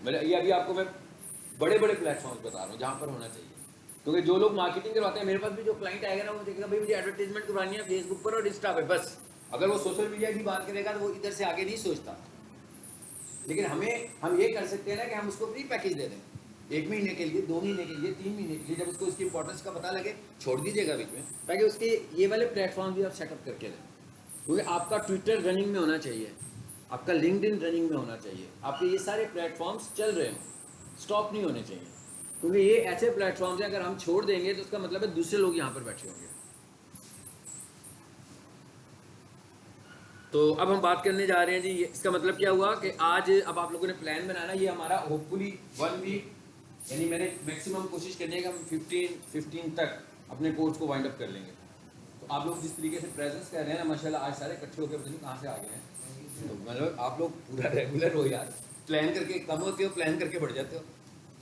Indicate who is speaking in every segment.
Speaker 1: मतलब ये अभी आपको मैं बड़े बड़े प्लेटफॉर्म्स बता रहा हूँ जहाँ पर होना चाहिए, क्योंकि जो लोग मार्केटिंग करवाते हैं, मेरे पास भी जो क्लाइंट आएगा ना वो देखेगा भाई मुझे एडवर्टीजमेंट करवानी है फेसबुक पर और इंस्टा पे, बस अगर वो सोशल मीडिया की बात करेगा तो वो इधर से आगे नहीं सोचता। लेकिन हम ये कर सकते हैं ना कि हम उसको फ्री पैकेज दे दें, 1 महीने के लिए, 2 महीने के लिए, 3 महीने के लिए, जब उसको इसकी इंपॉर्टेंस का पता लगे छोड़ दीजिएगा बीच में, ताकि उसके ये वाले प्लेटफॉर्म भी आप सेटअप करके दें। क्योंकि आपका ट्विटर रनिंग में होना चाहिए, आपका लिंक्डइन रनिंग में होना चाहिए, आपके ये सारे प्लेटफॉर्म्स चल रहे हों, स्टॉप नहीं होने चाहिए। क्योंकि ये ऐसे प्लेटफॉर्म्स हैं, अगर हम छोड़ देंगे तो उसका मतलब है दूसरे लोग यहाँ पर बैठे होंगे। तो अब हम बात करने जा रहे हैं जी, इसका मतलब क्या हुआ कि आज अब आप लोगों ने प्लान बनाना, ये हमारा होपफुली 1 वीक, यानी मैंने मैक्सिमम कोशिश करनी है कि हम 15 तक अपने कोर्स को वाइंड अप कर लेंगे। तो आप लोग जिस तरीके से प्रेजेंस कर रहे हैं ना माशाल्लाह, आज सारे इकट्ठे होकर पता नहीं कहाँ से आ गए हैं। तो मतलब आप लोग पूरा रेगुलर हो यार, प्लान करके कम होते हो, प्लान करके बढ़ जाते हो,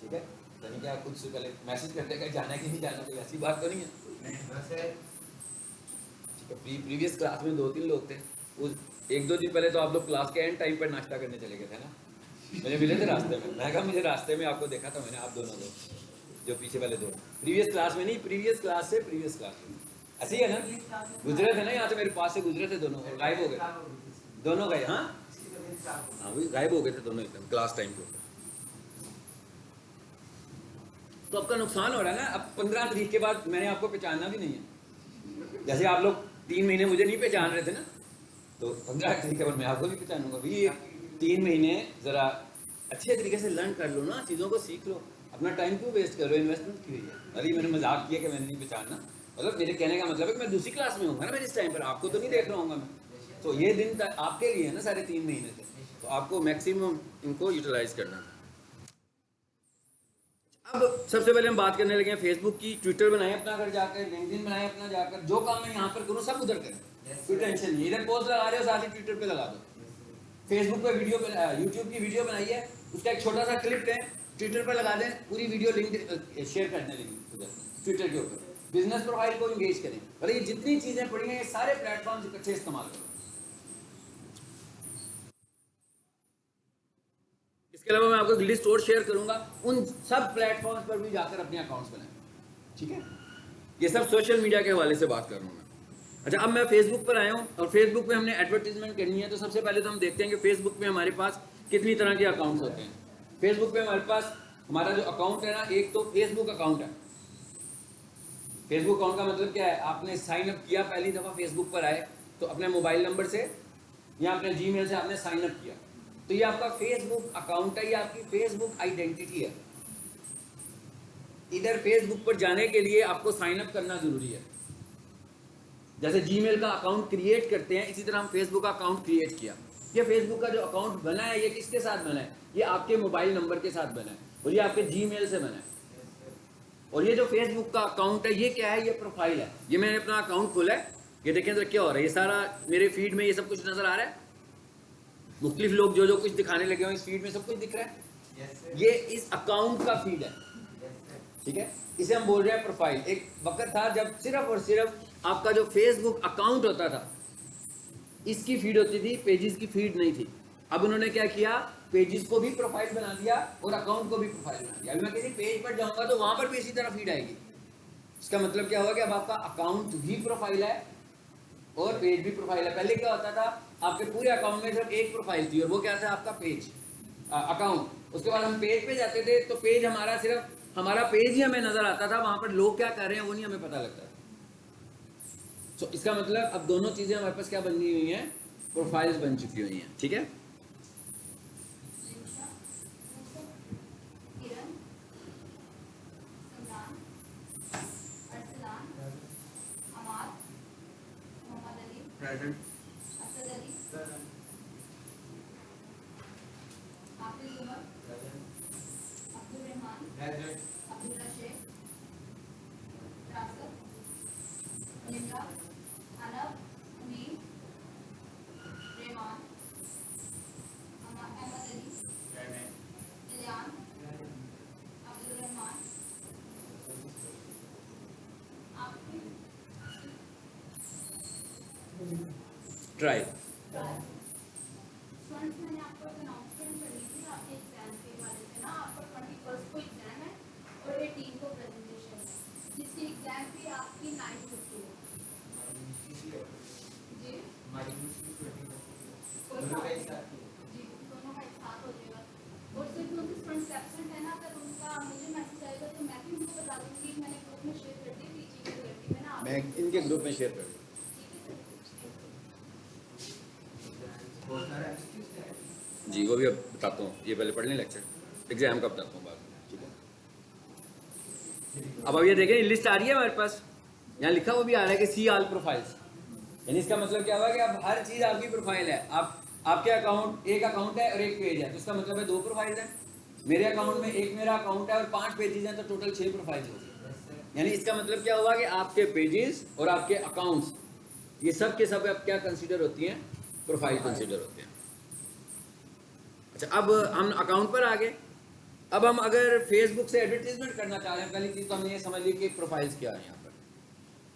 Speaker 1: ठीक है। यानी क्या कुछ से पहले मैसेज करते हैं जाना कि नहीं जाना, तो ऐसी बात तो नहीं है। ठीक है, प्रीवियस क्लास में 2-3 लोग थे, उस 1-2 दिन पहले तो आप लोग क्लास के एंड टाइम पर नाश्ता करने चले गए थे ना, मुझे मिले थे रास्ते में, मैं कहा मुझे रास्ते में आपको देखा था मैंने, आप दोनों लोग जो पीछे वाले दो, प्रीवियस क्लास में नहीं, प्रीवियस क्लास से प्रीवियस क्लास में ऐसे ही है ना, गुजरे थे ना यहाँ से, मेरे पास से गुजरे थे दोनों और गायब हो गए दोनों, गए हाँ हाँ वही गायब हो गए थे दोनों एकदम क्लास टाइम के ऊपर। तो आपका नुकसान हो रहा है ना, अब 15 तारीख के बाद मैंने आपको पहचानना भी नहीं है। जैसे आप लोग 3 महीने मुझे नहीं पहचान रहे थे ना, तो 15 तारीख के बाद मैं आपको भी पहचानूंगा भाई। ये 3 महीने जरा अच्छे तरीके से लर्न कर लो ना, चीज़ों को सीख लो, अपना टाइम क्यों वेस्ट कर रहे हो, इन्वेस्टमेंट की हुई है। अरे मैंने मजाक किया कि मैंने नहीं पहचानना, मतलब मेरे कहने का मतलब है कि मैं दूसरी क्लास में हूँगा ना मेरे इस टाइम पर, आपको तो नहीं देख रहा हूँ मैं। तो ये दिन आपके लिए है ना, साढ़े 3 महीने थे, तो आपको मैक्सिमम इनको यूटिलाइज करना था। अब सबसे पहले हम बात करने लगे हैं फेसबुक की। ट्विटर बनाए अपना घर जाकर, लिंक्डइन बनाए अपना जाकर, जो काम मैं यहाँ पर करूँ सब उधर करें, कोई टेंशन नहीं। इधर पोस्ट लगा रहे हो साथ ही ट्विटर पे लगा दो, फेसबुक पे वीडियो, यूट्यूब की वीडियो बनाई है उसका एक छोटा सा क्लिप है, ट्विटर पर लगा दें, पूरी वीडियो लिंक शेयर करने लगी उधर ट्विटर के ऊपर। बिजनेस प्रोफाइल को इंगेज करें, अरे ये जितनी चीजें पड़ी हैं ये सारे प्लेटफॉर्म इकट्ठे इस्तेमाल करें। इसके अलावा मैं आपको लिस्ट और शेयर करूंगा, उन सब प्लेटफॉर्म्स पर भी जाकर अपने अकाउंट्स बनाएं, ठीक है। ये सब सोशल मीडिया के हवाले से बात कर रहा हूँ मैं। अच्छा, अब मैं फेसबुक पर आया हूँ और फेसबुक पे हमने एडवर्टीजमेंट करनी है, तो सबसे पहले तो हम देखते हैं कि फेसबुक में हमारे पास कितनी तरह के अकाउंट्स होते हैं। फेसबुक पे हमारे पास हमारा जो अकाउंट है ना, एक तो फेसबुक अकाउंट है। फेसबुक अकाउंट का मतलब क्या है, आपने साइन अप किया, पहली दफ़ा फेसबुक पर आए तो अपने मोबाइल नंबर से या अपने जीमेल से आपने साइन अप किया, तो ये आपका फेसबुक अकाउंट है, ये आपकी फेसबुक आइडेंटिटी है। इधर फेसबुक पर जाने के लिए आपको साइन अप करना जरूरी है। जैसे जीमेल का अकाउंट क्रिएट करते हैं, इसी तरह हम फेसबुक का अकाउंट क्रिएट किया। ये फेसबुक का जो अकाउंट बना है ये किसके साथ बना है, ये आपके मोबाइल नंबर के साथ बना है और ये आपके जीमेल से बना है। और ये जो फेसबुक का अकाउंट है ये क्या है, ये प्रोफाइल है। ये मैंने अपना अकाउंट खोला है, ये देखें तो क्या हो रहा है, ये सारा मेरे फीड में ये सब कुछ नजर आ रहा है, मुख्तलिफ लोग जो जो कुछ दिखाने लगे हो इस फीड में सब कुछ दिख रहा है। ये इस अकाउंट का फीड है, ठीक है। इसे हम बोल रहे हैं प्रोफाइल। एक वक्त था जब सिर्फ और सिर्फ आपका जो फेसबुक अकाउंट होता था इसकी फीड होती थी, पेजेस की फीड नहीं थी। अब उन्होंने क्या किया, पेजेस को भी प्रोफाइल बना दिया और अकाउंट को भी प्रोफाइल बना दिया। अभी मैं किसी पेज पर जाऊंगा तो वहां पर भी इसी तरह फीड आएगी। इसका मतलब क्या हुआ कि अब आपका अकाउंट भी प्रोफाइल है और पेज भी प्रोफाइल है। पहले क्या होता था, आपके पूरे अकाउंट में सिर्फ एक प्रोफाइल थी और वो क्या था, आपका पेज अकाउंट। उसके बाद हम पेज पे जाते थे तो पेज हमारा सिर्फ हमारा पेज ही हमें नजर आता था, वहां पर लोग क्या कर रहे हैं वो नहीं हमें पता लगता। तो इसका मतलब अब दोनों चीजें हमारे पास क्या बनी हुई हैं, प्रोफाइल्स बन चुकी हुई हैं, ठीक है।
Speaker 2: प्रेजेंट
Speaker 1: ट्राई मैं इनके ग्रुप में शेयर कर दूँ। जी वो भी अब बताता हूँ, ये पहले पढ़ लें लेक्चर, एग्जाम का बताता हूँ बाद में, ठीक है। अब ये देखें लिस्ट आ रही है हमारे पास, यहाँ लिखा हुआ भी आ रहा है कि सी ऑल प्रोफाइल्स, यानी इसका मतलब क्या हुआ कि अब हर चीज़ आपकी प्रोफाइल है। आप आपके अकाउंट, एक अकाउंट है और एक पेज है, तो इसका मतलब है 2 प्रोफाइल है। मेरे अकाउंट में एक मेरा अकाउंट है और 5 पेजेस हैं, तो टोटल 6 प्रोफाइल हो गई। यानी इसका मतलब क्या हुआ कि आपके पेजेस और आपके अकाउंट्स ये सब के सब अब क्या कंसीडर होती हैं, प्रोफाइल कंसीडर होते हैं। अच्छा अब हम अकाउंट पर आ गए। अब हम अगर फेसबुक से एडवर्टीजमेंट करना चाह रहे हैं, पहली चीज़ तो हमने ये समझ ली कि प्रोफाइल्स क्या है यहाँ पर।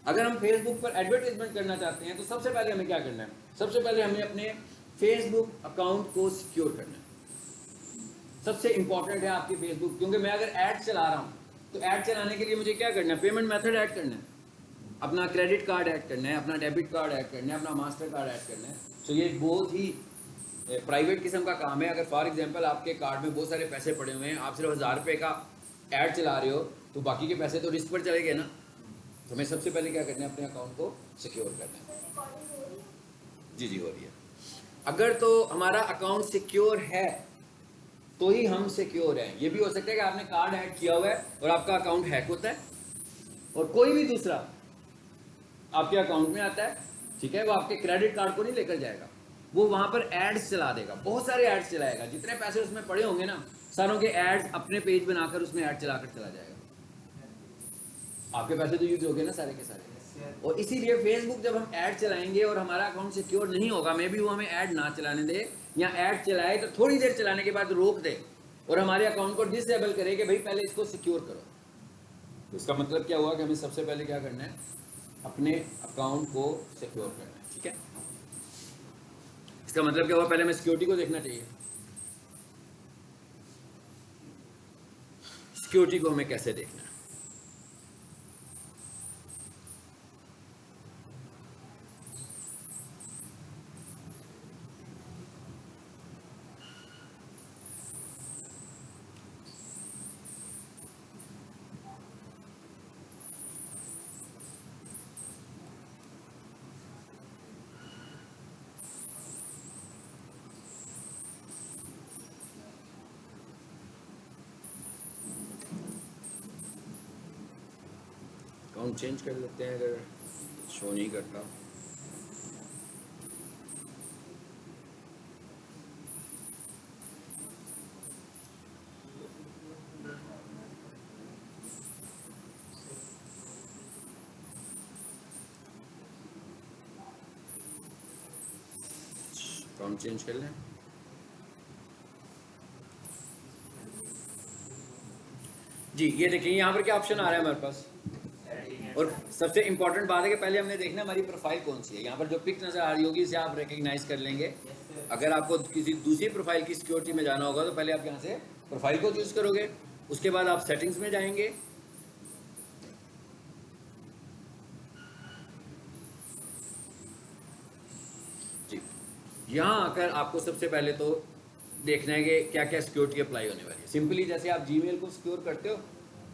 Speaker 1: अगर हम फेसबुक पर एडवर्टीजमेंट करना चाहते हैं तो सबसे पहले हमें क्या करना है, सबसे पहले हमें अपने फेसबुक अकाउंट को सिक्योर करना है। सबसे इंपॉर्टेंट है आपकी फेसबुक, क्योंकि मैं अगर ऐड चला रहा हूँ तो ऐड चलाने के लिए मुझे क्या करना है, पेमेंट मेथड ऐड करना है, अपना क्रेडिट कार्ड ऐड करना है, अपना डेबिट कार्ड ऐड करना है, अपना मास्टर कार्ड ऐड करना है। तो ये बहुत ही प्राइवेट किस्म का काम है। अगर फॉर एग्जांपल आपके कार्ड में बहुत सारे पैसे पड़े हुए हैं, आप सिर्फ 1000 रुपये का ऐड चला रहे हो, तो बाकी के पैसे तो रिस्क पर चले गए ना। तो हमें सबसे पहले क्या करना है, अपने अकाउंट को सिक्योर करना है। जी जी हो रही है। अगर तो हमारा अकाउंट सिक्योर है तो ही हम सिक्योर हैं। ये भी हो सकता है कि आपने कार्ड ऐड किया हुआ है और आपका अकाउंट हैक होता है और कोई भी दूसरा आपके अकाउंट में आता है, ठीक है, वो आपके क्रेडिट कार्ड को नहीं लेकर जाएगा, वो वहां पर एड्स चला देगा, बहुत सारे एड्स चलाएगा, जितने पैसे उसमें पड़े होंगे ना सारों के एड्स अपने पेज बनाकर उसमें ऐड चलाकर चला जाएगा। आपके पैसे तो यूज हो गए ना सारे के सारे। और इसीलिए फेसबुक जब हम ऐड चलाएंगे और हमारा अकाउंट सिक्योर नहीं होगा, मे भी वो हमें ऐड ना चलाने दे या ऐड चलाए तो थोड़ी देर चलाने के बाद रोक दे और हमारे अकाउंट को डिसेबल करे कि भाई पहले इसको सिक्योर करो। तो इसका मतलब क्या हुआ कि हमें सबसे पहले क्या करना है, अपने अकाउंट को सिक्योर करना है, ठीक है। इसका मतलब क्या हुआ, पहले हमें सिक्योरिटी को देखना चाहिए। सिक्योरिटी को हमें कैसे देखना है, अकाउंट चेंज कर लेते हैं अगर शो नहीं करता। अकाउंट चेंज कर लें। जी ये देखिए यहाँ पर क्या ऑप्शन आ रहा है हमारे पास, और सबसे इंपॉर्टेंट बात है कि पहले हमने देखना हमारी प्रोफाइल कौन सी है। यहाँ पर जो पिक नज़र आ रही होगी इसे आप रिकग्नाइज कर लेंगे। अगर आपको किसी दूसरी प्रोफाइल की सिक्योरिटी में जाना होगा तो पहले आप यहाँ से प्रोफाइल को चूज़ करोगे, उसके बाद आप सेटिंग्स में जाएंगे, जी यहाँ आकर आपको सबसे पहले तो देखना है कि क्या क्या सिक्योरिटी अप्लाई होने वाली है। सिंपली जैसे आप जीमेल को सिक्योर करते हो,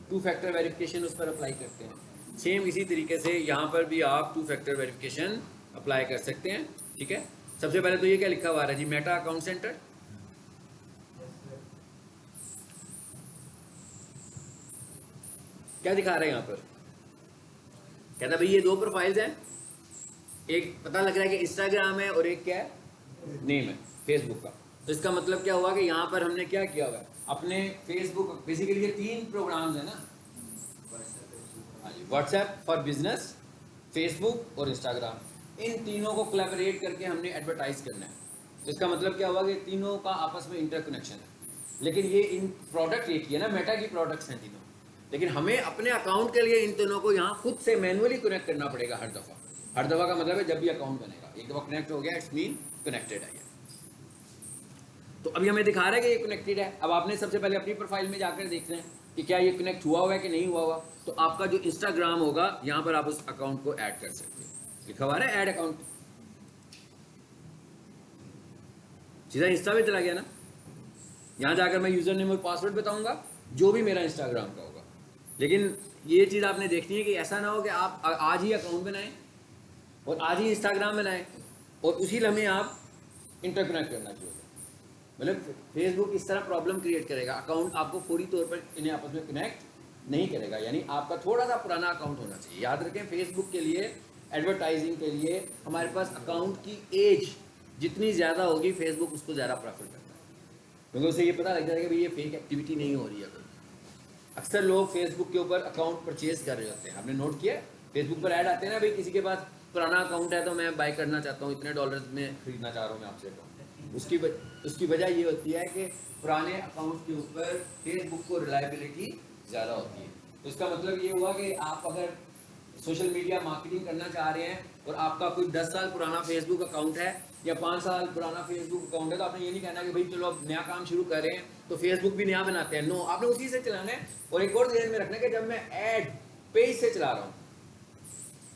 Speaker 1: 2 फैक्टर वेरिफिकेशन उस पर अप्लाई करते हैं, सेम इसी तरीके से यहाँ पर भी आप 2 फैक्टर वेरिफिकेशन अप्लाई कर सकते हैं, ठीक है। सबसे पहले तो ये क्या लिखा हुआ है जी, मेटा अकाउंट सेंटर, क्या दिखा रहे हैं यहाँ पर, कहता भाई ये 2 प्रोफाइल्स हैं, एक पता लग रहा है कि इंस्टाग्राम है और एक क्या है, नेम है फेसबुक का। तो इसका मतलब क्या हुआ कि यहाँ पर हमने क्या किया हुआ है, अपने फेसबुक, बेसिकली ये 3 प्रोग्राम्स है ना, व्हाट्सएप फॉर बिजनेस, फेसबुक और इंस्टाग्राम, इन तीनों को कोलैबोरेट करके हमने एडवर्टाइज करना है। तो इसका मतलब क्या हुआ कि तीनों का आपस में इंटरकनेक्शन है, लेकिन ये इन प्रोडक्ट एक ही है ना, मेटा की प्रोडक्ट्स हैं तीनों, लेकिन हमें अपने अकाउंट के लिए इन तीनों को यहाँ खुद से मैनुअली कनेक्ट करना पड़ेगा हर दफ़ा। हर दफ़ा का मतलब है जब भी अकाउंट बनेगा, एक दफ़ा कनेक्ट हो गया इट्स मीन कनेक्टेड है ये। तो अभी हमें दिखा रहा है कि ये कनेक्टेड है। अब आपने सबसे पहले अपनी प्रोफाइल में जाकर देखना है कि क्या ये कनेक्ट हुआ है कि नहीं हुआ हुआ। तो आपका जो इंस्टाग्राम होगा यहाँ पर आप उस अकाउंट को ऐड कर सकते हैं, लिखा हुआ है ऐड अकाउंट, सीधा इंस्टा पे चला गया ना। यहाँ जाकर मैं यूजर नेम और पासवर्ड बताऊंगा जो भी मेरा इंस्टाग्राम का होगा, लेकिन ये चीज़ आपने देखनी है कि ऐसा ना हो कि आप आज ही अकाउंट बनाएं और आज ही इंस्टाग्राम बनाएं और उसी लम्हे आप इंटरकनेक्ट करना शुरू करें। मतलब फेसबुक इस तरह प्रॉब्लम क्रिएट करेगा, अकाउंट आपको फौरी तौर पर इन्हें आपस में कनेक्ट नहीं करेगा। यानी आपका थोड़ा सा पुराना अकाउंट होना चाहिए। याद रखें, फेसबुक के लिए, एडवर्टाइजिंग के लिए हमारे पास अकाउंट की एज जितनी ज़्यादा होगी फेसबुक उसको ज़्यादा प्रेफर करता है, क्योंकि उसे ये पता लग जाएगा कि भाई ये फेक एक्टिविटी नहीं हो रही है। अक्सर लोग फेसबुक के ऊपर अकाउंट परचेज कर रहे होते हैं, आपने नोट किया? फेसबुक पर ऐड आते हैं ना, भाई किसी के पास पुराना अकाउंट है तो मैं बाय करना चाहता हूँ, इतने डॉलर में खरीदना चाह रहा हूँ मैं आपसे अकाउंट। उसकी वजह ये होती है कि पुराने अकाउंट के ऊपर फेसबुक को रिलायबिलिटी ज़्यादा होती है। तो इसका मतलब ये हुआ कि आप अगर सोशल मीडिया मार्केटिंग करना चाह रहे हैं और आपका कोई 10 साल पुराना फेसबुक अकाउंट है या 5 साल पुराना फेसबुक अकाउंट है, तो आपने ये नहीं कहना कि भाई चलो अब नया काम शुरू कर रहे हैं तो फेसबुक भी नया बनाते हैं। नो, आपने उसी से चलाना है। और एक और ध्यान में रखना है कि जब मैं एड पेज से चला रहा हूँ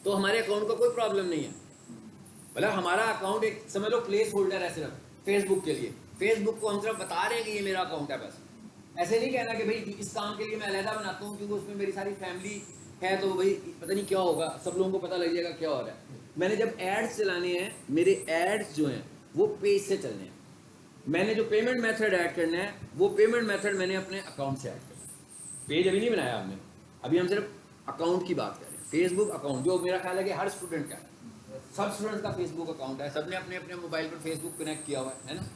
Speaker 1: तो हमारे अकाउंट का कोई प्रॉब्लम नहीं है। मतलब हमारा अकाउंट एक समझ लो प्लेस होल्डर है सिर्फ फेसबुक के लिए। फेसबुक को हम सिर्फ बता रहे हैं कि ये मेरा अकाउंट है बस। ऐसे नहीं कहना कि भाई इस काम के लिए मैं अलहदा बनाता हूँ क्योंकि उसमें मेरी सारी फैमिली है तो भाई पता नहीं क्या होगा, सब लोगों को पता लग जाएगा क्या हो रहा है। मैंने जब एड्स चलाने हैं, मेरे एड्स जो हैं वो पेज से चलने हैं। मैंने जो पेमेंट मेथड ऐड करना है वो पेमेंट मेथड मैंने अपने अकाउंट से ऐड करना है। पेज अभी नहीं बनाया हमने, अभी हम सिर्फ अकाउंट की बात कर रहे हैं। फेसबुक अकाउंट जो मेरा ख्याल है कि हर स्टूडेंट का है, सब स्टूडेंट का फेसबुक अकाउंट है, सबने अपने अपने मोबाइल पर फेसबुक कनेक्ट किया हुआ है ना।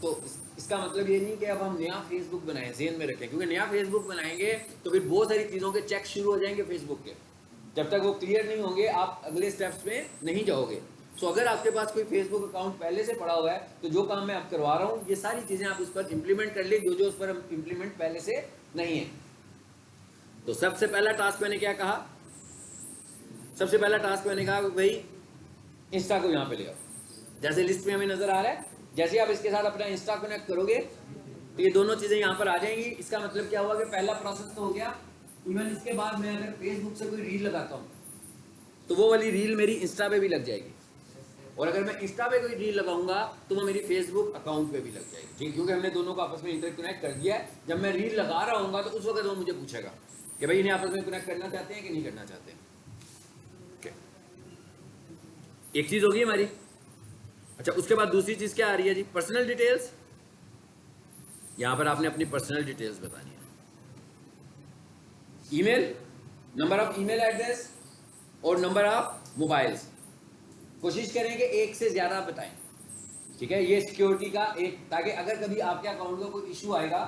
Speaker 1: तो इसका मतलब ये नहीं कि अब हम नया फेसबुक बनाएं, ज़हन में रखें, क्योंकि नया फेसबुक बनाएंगे तो फिर बहुत सारी चीज़ों के चेक शुरू हो जाएंगे फेसबुक के। जब तक वो क्लियर नहीं होंगे आप अगले स्टेप्स में नहीं जाओगे। सो अगर आपके पास कोई फेसबुक अकाउंट पहले से पड़ा हुआ है तो जो काम मैं अब करवा रहा हूँ ये सारी चीज़ें आप उस पर इंप्लीमेंट कर ले, जो जो उस पर हम इंप्लीमेंट पहले से नहीं है। तो सबसे पहला टास्क मैंने क्या कहा? सबसे पहला टास्क मैंने कहा भाई इंस्टा को यहाँ पे ले आओ। जैसे लिस्ट में हमें नजर आ रहा है, जैसे आप इसके साथ अपना इंस्टा कनेक्ट करोगे तो ये दोनों चीजें यहाँ पर आ जाएंगी। इसका मतलब क्या हुआ कि पहला प्रोसेस तो हो गया। इवन इसके बाद मैं अगर फेसबुक से कोई रील लगाता हूँ तो वो वाली रील मेरी इंस्टा पे भी लग जाएगी, और अगर मैं इंस्टा पे कोई रील लगाऊंगा तो वो मेरी फेसबुक अकाउंट पे भी लग जाएगी, क्योंकि हमने दोनों को आपस में इंटरकनेक्ट कर दिया है। जब मैं रील लगा रहा हूँ तो उस वक्त वो मुझे पूछेगा कि भाई इन्हें आपस में कनेक्ट करना चाहते हैं कि नहीं करना चाहते हैं। एक चीज होगी हमारी। अच्छा, उसके बाद दूसरी चीज क्या आ रही है जी? Personal details. यहां पर आपने अपनी पर्सनल डिटेल्स बतानी है। Email, number of email address और नंबर ऑफ मोबाइल्स। कोशिश करें कि एक से ज्यादा बताएं, ठीक है? ये सिक्योरिटी का एक, ताकि अगर कभी आपके अकाउंट का कोई इशू आएगा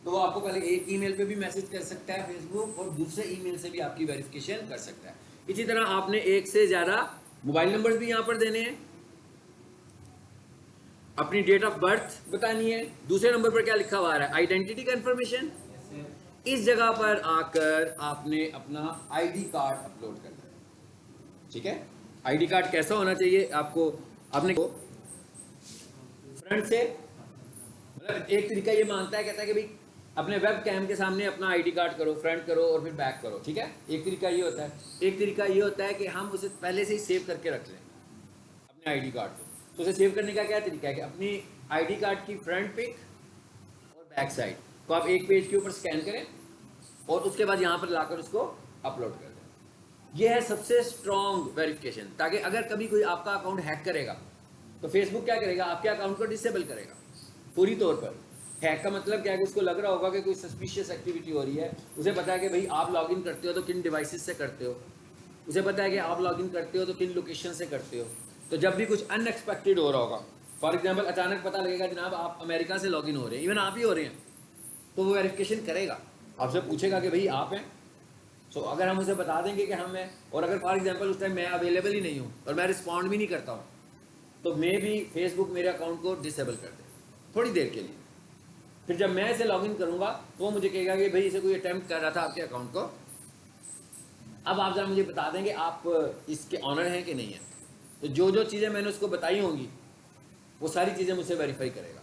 Speaker 1: तो वो आपको पहले एक ईमेल पे भी मैसेज कर सकता है फेसबुक, और दूसरे ईमेल से भी आपकी वेरिफिकेशन कर सकता है। इसी तरह आपने एक से ज्यादा मोबाइल नंबर भी यहां पर देने हैं, अपनी डेट ऑफ बर्थ बतानी है। दूसरे नंबर पर क्या लिखा हुआ है? Identity confirmation. इस जगह पर आकर आपने अपना आईडी कार्ड अपलोड करना है, ठीक है? आईडी कार्ड कैसा होना चाहिए आपको? आपने फ्रंट से, मतलब एक तरीका ये मांगता है, कहता है कि भाई अपने वेब कैम के सामने अपना आईडी कार्ड करो, फ्रंट करो और फिर बैक करो, ठीक है? एक तरीका ये होता है। एक तरीका ये होता है कि हम उसे पहले से ही सेव करके रख लें अपने आईडी कार्ड को। तो उसे सेव करने का क्या तरीका है कि अपनी आईडी कार्ड की फ्रंट पिक और बैक साइड को आप एक पेज के ऊपर स्कैन करें और उसके बाद यहाँ पर लाकर उसको अपलोड कर दें। यह है सबसे स्ट्रॉन्ग वेरिफिकेशन, ताकि अगर कभी कोई आपका अकाउंट हैक करेगा तो फेसबुक क्या करेगा? आपके अकाउंट को डिसेबल करेगा पूरी तौर पर। हैक का मतलब क्या है कि उसको लग रहा होगा कि कोई सस्पिशियस एक्टिविटी हो रही है। उसे पता है कि भाई आप लॉगिन करते हो तो किन डिवाइसेस से करते हो, उसे पता है कि आप लॉगिन करते हो तो किन लोकेशन से करते हो। तो जब भी कुछ अनएक्सपेक्टेड हो रहा होगा, फॉर एग्जाम्पल अचानक पता लगेगा जनाब आप अमेरिका से लॉगिन हो रहे हैं, इवन आप ही हो रहे हैं, तो वो वेरिफिकेशन करेगा, आपसे पूछेगा कि भाई आप हैं। सो अगर हम उसे बता देंगे कि हम हैं, और अगर फॉर एग्जाम्पल उस टाइम मैं अवेलेबल ही नहीं हूँ और मैं रिस्पॉन्ड भी नहीं करता हूँ, तो मे भी फेसबुक मेरे अकाउंट को डिसेबल कर दे थोड़ी देर के लिए। फिर जब मैं इसे लॉगिन करूँगा तो वो मुझे कहेगा कि भाई इसे कोई अटैम्प्ट कर रहा था आपके अकाउंट को, अब आप जरा मुझे बता देंगे आप इसके ऑनर हैं कि नहीं है। तो जो जो चीज़ें मैंने उसको बताई होंगी वो सारी चीज़ें मुझसे वेरीफाई करेगा।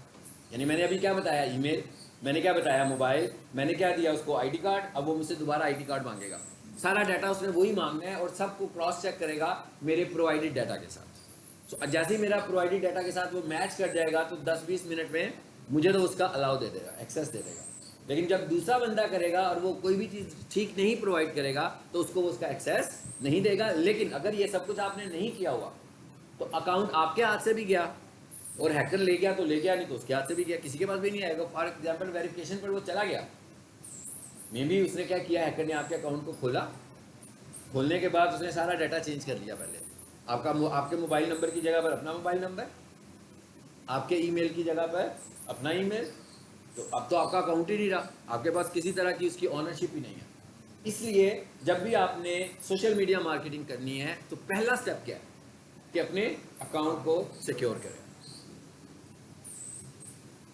Speaker 1: यानी मैंने अभी क्या बताया? ईमेल, मैंने क्या बताया? मोबाइल, मैंने क्या दिया उसको? ID card. अब वो मुझसे दोबारा आईडी कार्ड मांगेगा, सारा डाटा उसने वही मांगना है और सबको क्रॉस चेक करेगा मेरे प्रोवाइडेड डाटा के साथ। सो जैसे ही मेरा प्रोवाइडेड डाटा के साथ वो मैच कर जाएगा तो 10-20 मिनट में मुझे तो उसका अलाउ दे देगा, एक्सेस दे देगा। लेकिन जब दूसरा बंदा करेगा और वो कोई भी चीज़ ठीक नहीं प्रोवाइड करेगा तो उसको वो उसका एक्सेस नहीं देगा। लेकिन अगर ये सब कुछ आपने नहीं किया हुआ तो अकाउंट आपके हाथ से भी गया और हैकर ले गया तो ले गया, नहीं तो उसके हाथ से भी गया, किसी के पास भी नहीं आएगा। फॉर एग्जाम्पल वेरिफिकेशन पर वो चला गया, मे बी उसने क्या किया, हैकर ने आपके अकाउंट को खोला, खोलने के बाद उसने सारा डाटा चेंज कर लिया। पहले आपके मोबाइल नंबर की जगह पर अपना मोबाइल नंबर, आपके ईमेल की जगह पर अपना ईमेल, तो अब तो आपका अकाउंट ही नहीं रहा, आपके पास किसी तरह की उसकी ऑनरशिप ही नहीं है। इसलिए जब भी आपने सोशल मीडिया मार्केटिंग करनी है तो पहला स्टेप क्या है कि अपने अकाउंट को सिक्योर करें।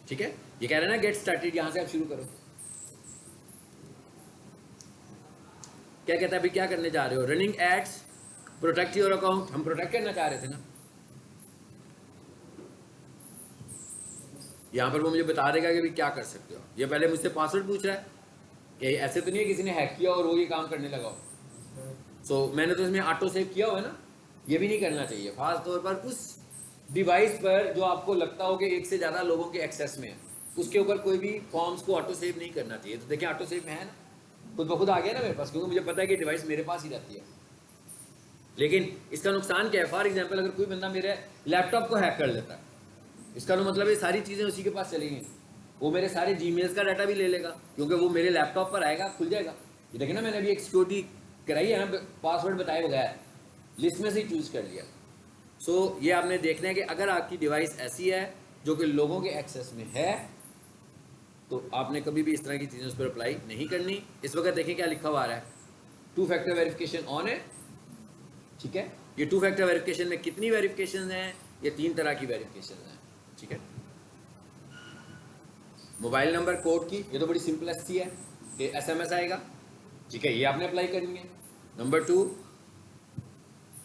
Speaker 1: ठीक है, ये कह रहे हैं ना गेट स्टार्टेड, यहां से आप शुरू करो। क्या कहता है अभी, क्या करने जा रहे हो? Running ads, protect your account. हम प्रोटेक्ट करना चाह रहे थे ना। यहां पर वो मुझे बता देगा कि भी क्या कर सकते हो। ये पहले मुझसे पासवर्ड पूछ रहा है कि ऐसे तो नहीं है किसी ने हैक किया और वो ये काम करने लगा हो। मैंने तो इसमें ऑटो सेव किया हुआ है ना, ये भी नहीं करना चाहिए। खास तौर पर उस डिवाइस पर जो आपको लगता हो कि एक से ज़्यादा लोगों के एक्सेस में है, उसके ऊपर कोई भी फॉर्म्स को ऑटो सेव नहीं करना चाहिए। तो देखिए ऑटो सेव में है ना, खुद ब खुद आ गया ना मेरे पास, क्योंकि मुझे पता है कि डिवाइस मेरे पास ही रहती है। लेकिन इसका नुकसान क्या है? फॉर एग्जाम्पल अगर कोई बंदा मेरे लैपटॉप को हैक कर लेता है, इसका तो मतलब ये सारी चीज़ें उसी के पास चलेंगी, वो मेरे सारे जीमेल्स का डाटा भी ले लेगा, क्योंकि वो मेरे लैपटॉप पर आएगा, खुल जाएगा। ये देखिए ना, मैंने अभी एक सिक्योरिटी कराई है ना, पासवर्ड बताए बगैर लिस्ट में से ही चूज़ कर लिया। ये आपने देखना है कि अगर आपकी डिवाइस ऐसी है जो कि लोगों के एक्सेस में है तो आपने कभी भी इस तरह की चीज़ें उस पर अप्लाई नहीं करनी। इस वक्त देखिए क्या लिखा हुआ आ रहा है, 2 फैक्टर वेरिफिकेशन ऑन है। ठीक है, ये 2 फैक्टर वेरिफिकेशन में कितनी वेरिफिकेशन हैं? ये 3 तरह की वेरिफिकेशन हैं। ठीक है, मोबाइल नंबर कोड की, ये तो बड़ी सिंपलेस्ट सी है कि SMS आएगा। ठीक है, ये आपने अप्लाई करनी है। नंबर 2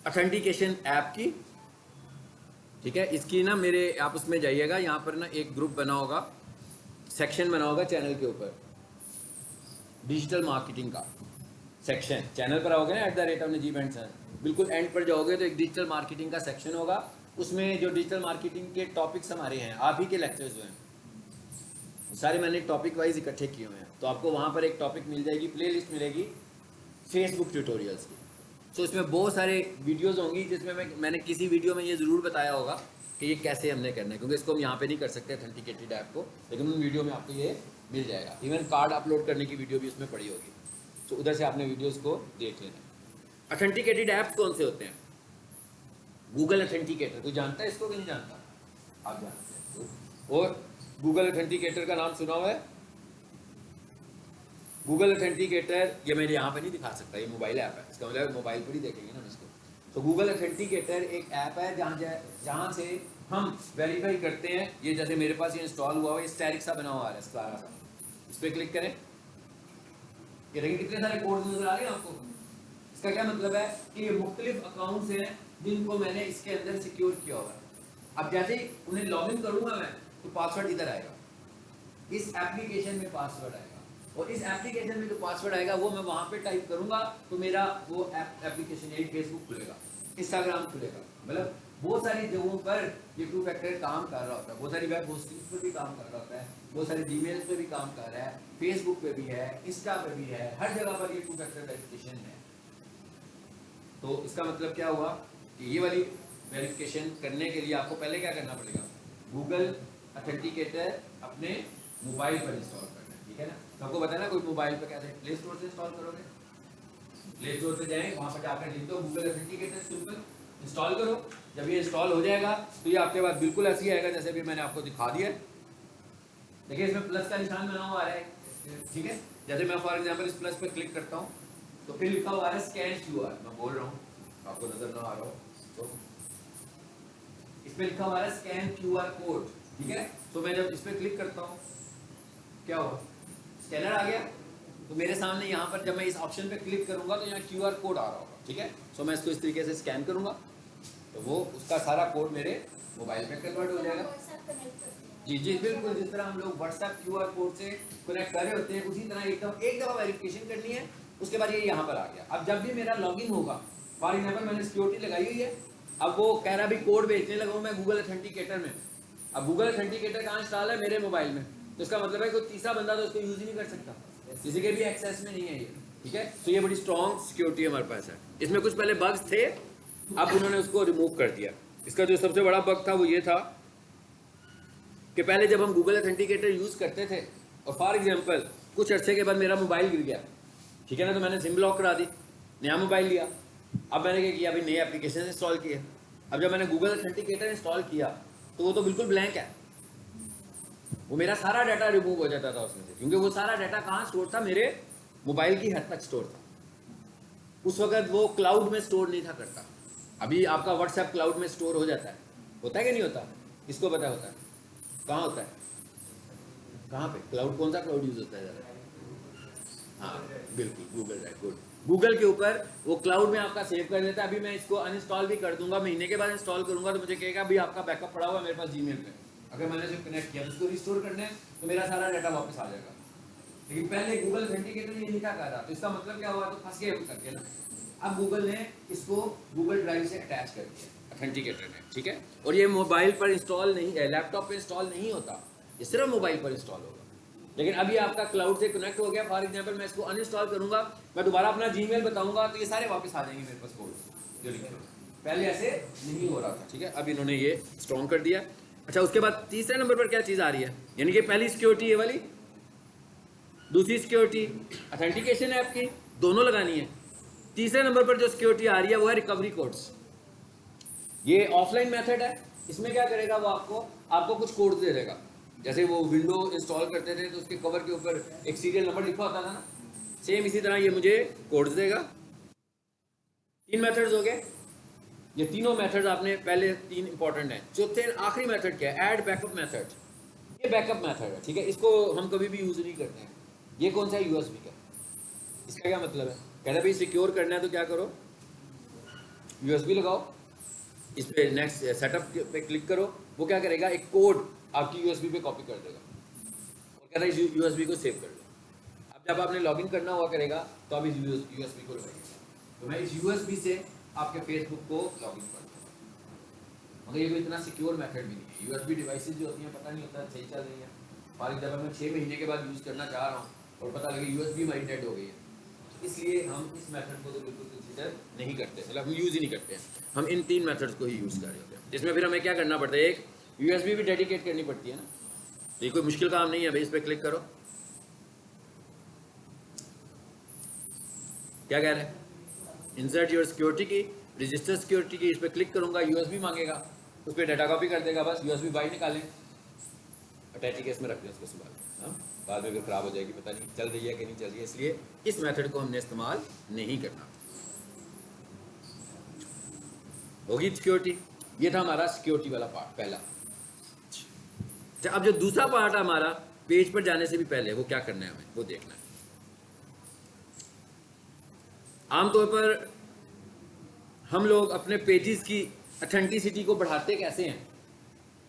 Speaker 1: ऑथेंटिकेशन ऐप की। ठीक है, इसकी ना मेरे आप उसमें जाइएगा, यहाँ पर ना एक ग्रुप बना होगा, सेक्शन बना होगा चैनल के ऊपर, डिजिटल मार्केटिंग का सेक्शन। चैनल पर आओगे ना @NajeebAndSons, बिल्कुल एंड पर जाओगे तो एक डिजिटल मार्केटिंग का सेक्शन होगा। उसमें जो डिजिटल मार्केटिंग के टॉपिक्स हमारे हैं, आप ही के लेक्चर्स जो हैं सारे मैंने टॉपिक वाइज इकट्ठे किए हुए हैं, तो आपको वहाँ पर एक टॉपिक मिल जाएगी, प्लेलिस्ट मिलेगी फेसबुक ट्यूटोरियल्स की। इसमें बहुत सारे वीडियोस होंगी जिसमें मैंने किसी वीडियो में ये ज़रूर बताया होगा कि ये कैसे हमने करना है, क्योंकि इसको हम यहाँ पे नहीं कर सकते ऑथेंटिकेटेड ऐप को, लेकिन उन वीडियो में आपको ये मिल जाएगा। इवन कार्ड अपलोड करने की वीडियो भी उसमें पड़ी होगी, तो उधर से आपने वीडियोस को देख लेना। ऑथेंटिकेटेड ऐप्स कौन से होते हैं? गूगल ऑथेंटिकेटर, कोई जानता है इसको कि नहीं जानता? आप जानते हैं। और गूगल ऑथेंटिकेटर का नाम सुना हुआ है? गूगल ऑथेंटिकेटर ये मैं यहाँ पे नहीं दिखा सकता, ये मोबाइल ऐप है, इसका मतलब मोबाइल पर ही देखेंगे ना इसको। तो गूगल ऑथेंटिकेटर एक ऐप है जहाँ से हम वेरीफाई करते हैं। ये जैसे मेरे पास ये इंस्टॉल हुआ हुआ, ये स्टैटिक सा बना हुआ है सारा सा, इस पर क्लिक करें, ये देखिए कितने सारे कोड नजर आ रहे हैं आपको। इसका क्या मतलब है कि ये मुख्तलिफ अकाउंट्स हैं जिनको मैंने इसके अंदर सिक्योर किया हुआ है। अब जैसे ही उन्हें लॉग इन करूँगा मैं तो पासवर्ड इधर आएगा, इस एप्लीकेशन में पासवर्ड आएगा, और इस एप्लीकेशन में जो पासवर्ड आएगा वो मैं वहाँ पे टाइप करूँगा तो मेरा वो एप्लीकेशन यही फेसबुक खुलेगा, इंस्टाग्राम खुलेगा। मतलब बहुत सारी जगहों पर ये 2 फैक्टर काम कर रहा होता है, बहुत सारी वेब होस्टिंग पर भी काम कर रहा होता है, बहुत सारी जीमेल्स पे भी काम कर रहा है, फेसबुक पे भी है, इंस्टा पे भी है, हर जगह पर ये 2 फैक्टर वेरिफिकेशन है। तो इसका मतलब क्या हुआ कि ये वाली वेरिफिकेशन करने के लिए आपको पहले क्या करना पड़ेगा? गूगल ऑथेंटिकेटर अपने मोबाइल पर इंस्टॉल करना है। ठीक है ना, तो आपको बताया ना कोई मोबाइल पर कैसे प्ले स्टोर से इंस्टॉल करोगे, प्ले स्टोर पे जाएं, वहाँ पर जाकर लिख दो गूगल ऑथेंटिकेटर, सिंपल इंस्टॉल करो। जब ये इंस्टॉल हो जाएगा तो ये आपके पास बिल्कुल ऐसे ही आएगा जैसे भी मैंने आपको दिखा दिया। देखिए इसमें प्लस का निशान बना हुआ आ रहा है। ठीक है, जैसे मैं फॉर एग्जाम्पल इस प्लस पे क्लिक करता हूँ तो फिर लिखा हुआ है स्कैन QR। मैं बोल रहा हूँ, आपको नजर ना आ रहा हो तो इस पे लिखा हुआ है स्कैन QR कोड। ठीक है, तो मैं जब इस पे क्लिक करता हूँ क्या हुआ, स्कैनर आ गया। तो मेरे सामने यहाँ पर जब मैं इस ऑप्शन पे क्लिक करूंगा तो यहाँ QR कोड आ रहा होगा। ठीक है, तो मैं इसको इस तरीके से स्कैन करूंगा तो वो उसका सारा कोड मेरे मोबाइल पे कन्वर्ट हो जाएगा। जी जी बिल्कुल, जिस तरह हम लोग WhatsApp QR कोड से कनेक्ट कर रहे होते हैं उसी तरह एक दफ़ा वेरिफिकेशन करनी है, उसके बाद ये यहाँ पर आ गया। अब जब भी मेरा लॉगिन होगा, फॉर एग्जाम्पल मैंने सिक्योरिटी लगाई हुई है, अब वो कह रहा भी कोड भेजने लगा हूँ मैं गूगल ऑथेंटिकेटर में। अब गूगल ऑथेंटिकेटर कहाँ इंस्टॉल है? मेरे मोबाइल में। तो इसका मतलब है कोई तीसरा बंदा तो उसको यूज़ ही नहीं कर सकता, किसी के भी एक्सेस में नहीं है ये, ठीक है। तो ये बड़ी स्ट्रॉन्ग सिक्योरिटी हमारे पास है। इसमें कुछ पहले बग्स थे, अब उन्होंने उसको रिमूव कर दिया। इसका जो सबसे बड़ा बग था वो ये था कि पहले जब हम गूगल ऑथेंटिकेटर यूज़ करते थे और फॉर एग्जांपल कुछ अर्से के बाद मेरा मोबाइल गिर गया, ठीक है ना, तो मैंने सिम ब्लॉक करा दी, नया मोबाइल लिया। अब मैंने क्या किया, अभी नई एप्लीकेशन इंस्टॉल किए। अब जब मैंने गूगल ऑथेंटिकेटर इंस्टॉल किया तो वो तो बिल्कुल ब्लैंक है, वो मेरा सारा डाटा रिमूव हो जाता था उसमें से, क्योंकि वो सारा डाटा कहाँ स्टोर था, मेरे मोबाइल की हद तक स्टोर था। उस वक्त वो क्लाउड में स्टोर नहीं था करता। अभी आपका व्हाट्सएप क्लाउड में स्टोर हो जाता है कि नहीं होता? किसको पता होता है? कहाँ होता है? कहाँ पे क्लाउड, कौन सा क्लाउड यूज होता है ज़रा? हाँ बिल्कुल, गूगल है, गुड। गूगल के ऊपर वो क्लाउड में आपका सेव कर देता है। अभी मैं इसको अनइंस्टॉल भी कर दूंगा, महीने के बाद इंस्टॉल करूंगा तो मुझे कहेगा अभी आपका बैकअप पड़ा हुआ है मेरे पास जीमेल पे, अगर मैंने इसे कनेक्ट किया तो उसको रिस्टोर करना है तो मेरा सारा डाटा वापस आ जाएगा। लेकिन पहले गूगल ऑथेंटिकेटर ये लिखा कर रहा, तो इसका मतलब क्या हुआ, तो फंस गए करके ना। अब गूगल ने इसको गूगल ड्राइव से अटैच कर दिया ऑथेंटिकेटर ने, ठीक है। और ये मोबाइल पर इंस्टॉल नहीं है, लैपटॉप पे इंस्टॉल नहीं होता, ये सिर्फ मोबाइल पर इंस्टॉल होगा। लेकिन अभी आपका क्लाउड से कनेक्ट हो गया, फॉर एग्जांपल मैं इसको अनइंस्टॉल करूंगा, मैं दोबारा अपना जीमेल बताऊंगा तो ये सारे वापस आ जाएंगे मेरे पास कोड जो लिखे हुए। पहले ऐसे नहीं हो रहा था, ठीक है। अब इन्होंने ये स्ट्रॉन्ग कर दिया। अच्छा, उसके बाद तीसरे नंबर पर क्या चीज़ आ रही है, यानी कि पहली सिक्योरिटी ये वाली, दूसरी सिक्योरिटी ऑथेंटिकेशन है आपकी, दोनों लगानी है। तीसरे नंबर पर जो सिक्योरिटी आ रही है वो है रिकवरी कोड्स। ये ऑफलाइन मेथड है, इसमें क्या करेगा वो आपको कुछ कोड दे देगा। जैसे वो विंडो इंस्टॉल करते थे तो उसके कवर के ऊपर एक सीरियल नंबर लिखा होता था ना, सेम इसी तरह ये मुझे कोड्स देगा। 3 मेथड्स हो गए, ये तीनों मेथड्स आपने पहले 3 इंपॉर्टेंट हैं। चौथे आखिरी मेथड क्या है, ऐड बैकअप मेथड। ये बैकअप मेथड है, ठीक है, इसको हम कभी भी यूज नहीं करते हैं। ये कौन सा है, यूएसबी का। इसका क्या मतलब है, कहते भाई सिक्योर करना है तो क्या करो, यूएसबी लगाओ, इस पे नेक्स्ट सेटअप पे क्लिक करो, वो क्या करेगा, एक कोड आपकी यूएसबी पे कॉपी कर देगा और कहता है इस यूएसबी को सेव कर लो। अब जब आपने लॉगिन करना हुआ करेगा तो आप इस यूएसबी को लगाइएगा, तो मैं इस यूएसबी से आपके फेसबुक को लॉगिन कर दूँगा। मगर ये कोई इतना सिक्योर मेथड भी नहीं है। यूएसबी डिवाइसेज जो होती हैं पता नहीं होता सही चल रही है, फॉर एग्जाम्पल मैं 6 महीने के बाद यूज़ करना चाह रहा हूँ और पता लगे यूएसबी हमारी डेड हो गई है, इसलिए हम इस मेथड को तो बिल्कुल कंसीडर नहीं करते, मतलब हम यूज़ ही नहीं करते हैं। हम इन 3 मेथड्स को ही यूज़ कर रहे होते हैं। इसमें फिर हमें क्या करना पड़ता है, एक यूएसबी भी डेडिकेट करनी पड़ती है ना, तो ये कोई मुश्किल काम नहीं है भाई। इस पर क्लिक करो, क्या कह रहे हैं, इंसर्ट योर सिक्योरिटी की, रजिस्टर सिक्योरिटी की, इस पर क्लिक करूँगा, यूएसबी मांगेगा, उस पर डाटा कॉपी कर देगा, बस यूएसबी बाहर निकालें, अटैची केस में रख दें उसको संभाल। हाँ, बाद में फिर खराब हो जाएगी, पता नहीं चल रही है कि नहीं चल रही है, इसलिए इस मेथड को हमने इस्तेमाल नहीं करना। होगी सिक्योरिटी, ये था हमारा सिक्योरिटी वाला पार्ट पहला। अब जो दूसरा पार्ट है हमारा, पेज पर जाने से भी पहले वो क्या करना है हमें, वो देखना है। आमतौर पर हम लोग अपने पेजेस की ऑथेंटिसिटी को बढ़ाते कैसे हैं,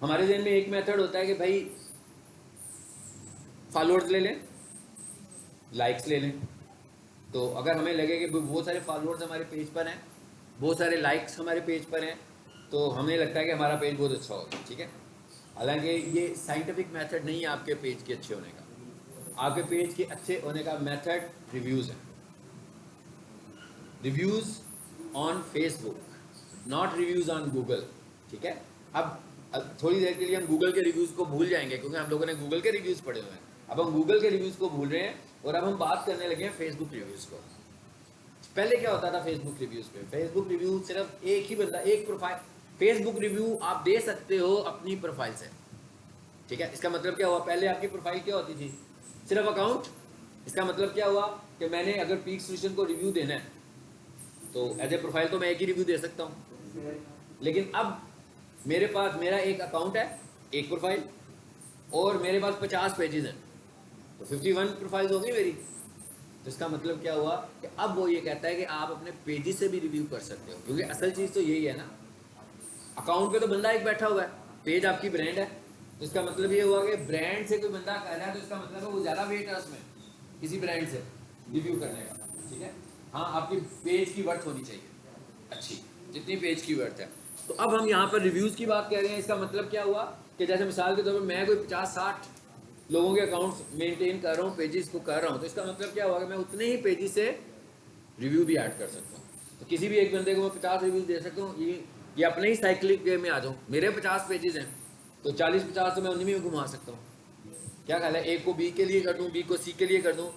Speaker 1: हमारे जहन में एक मेथड होता है कि भाई फॉलोअर्स ले लें, लाइक्स ले लें। तो अगर हमें लगे कि बहुत सारे फॉलोअर्स हमारे पेज पर हैं, बहुत सारे लाइक्स हमारे पेज पर हैं, तो हमें लगता है कि हमारा पेज बहुत अच्छा होगा, ठीक है। हालांकि ये साइंटिफिक मेथड नहीं है आपके पेज के अच्छे होने का। आपके पेज के अच्छे होने का मेथड रिव्यूज़ है, reviews on Facebook, not reviews on Google, ठीक है। अब थोड़ी देर के लिए हम गूगल के रिव्यूज़ को भूल जाएंगे, क्योंकि हम लोगों ने गूगल के रिव्यूज़ पढ़े हुए हैं। अब हम गूगल के रिव्यूज़ को भूल रहे हैं और अब हम बात करने लगे हैं फेसबुक रिव्यूज़ को। पहले क्या होता था फेसबुक रिव्यूज़ पे, फेसबुक रिव्यू सिर्फ एक ही बंदा, एक प्रोफाइल, फेसबुक रिव्यू आप दे सकते हो अपनी प्रोफाइल से, ठीक है। इसका मतलब क्या हुआ, पहले आपकी प्रोफाइल क्या होती थी, सिर्फ अकाउंट। इसका मतलब क्या हुआ कि मैंने अगर पीक सॉल्यूशन को रिव्यू देना है तो एज ए प्रोफाइल तो मैं एक ही रिव्यू दे सकता हूँ। लेकिन अब मेरे पास मेरा एक अकाउंट है, एक प्रोफाइल, और मेरे पास 50 पेजेस हैं, तो 51 प्रोफाइल्स हो गई मेरी। तो इसका मतलब क्या हुआ कि अब वो ये कहता है कि आप अपने पेजेस से भी रिव्यू कर सकते हो, क्योंकि असल चीज़ तो यही है ना। अकाउंट पे तो बंदा एक बैठा हुआ है, पेज आपकी ब्रांड है, तो इसका मतलब ये हुआ कि ब्रांड से कोई बंदा कर रहा है, तो इसका मतलब है वो ज़्यादा वेट है उसमें किसी ब्रांड से रिव्यू करने का, ठीक है। हाँ, आपकी पेज की वर्थ होनी चाहिए अच्छी, जितनी पेज की वर्थ है। तो अब हम यहाँ पर रिव्यूज़ की बात कर रहे हैं, इसका मतलब क्या हुआ कि जैसे मिसाल के तौर पर मैं कोई 50-60 लोगों के अकाउंट्स मेंटेन कर रहा हूँ, पेजेस को कर रहा हूँ, तो इसका मतलब क्या हुआ कि मैं उतने ही पेजेस से रिव्यू भी ऐड कर सकता हूँ। तो किसी भी एक बंदे को मैं 50 रिव्यूज दे सकता हूँ, ये अपने ही साइक्लिक वे में आ जाऊँ। मेरे 50 पेजेस हैं तो 40-50 तो मैं उन्हीं में घुमा सकता हूँ। क्या ख्याल है, एक को बी के लिए कर दूँ, बी को सी के लिए कर दूँ,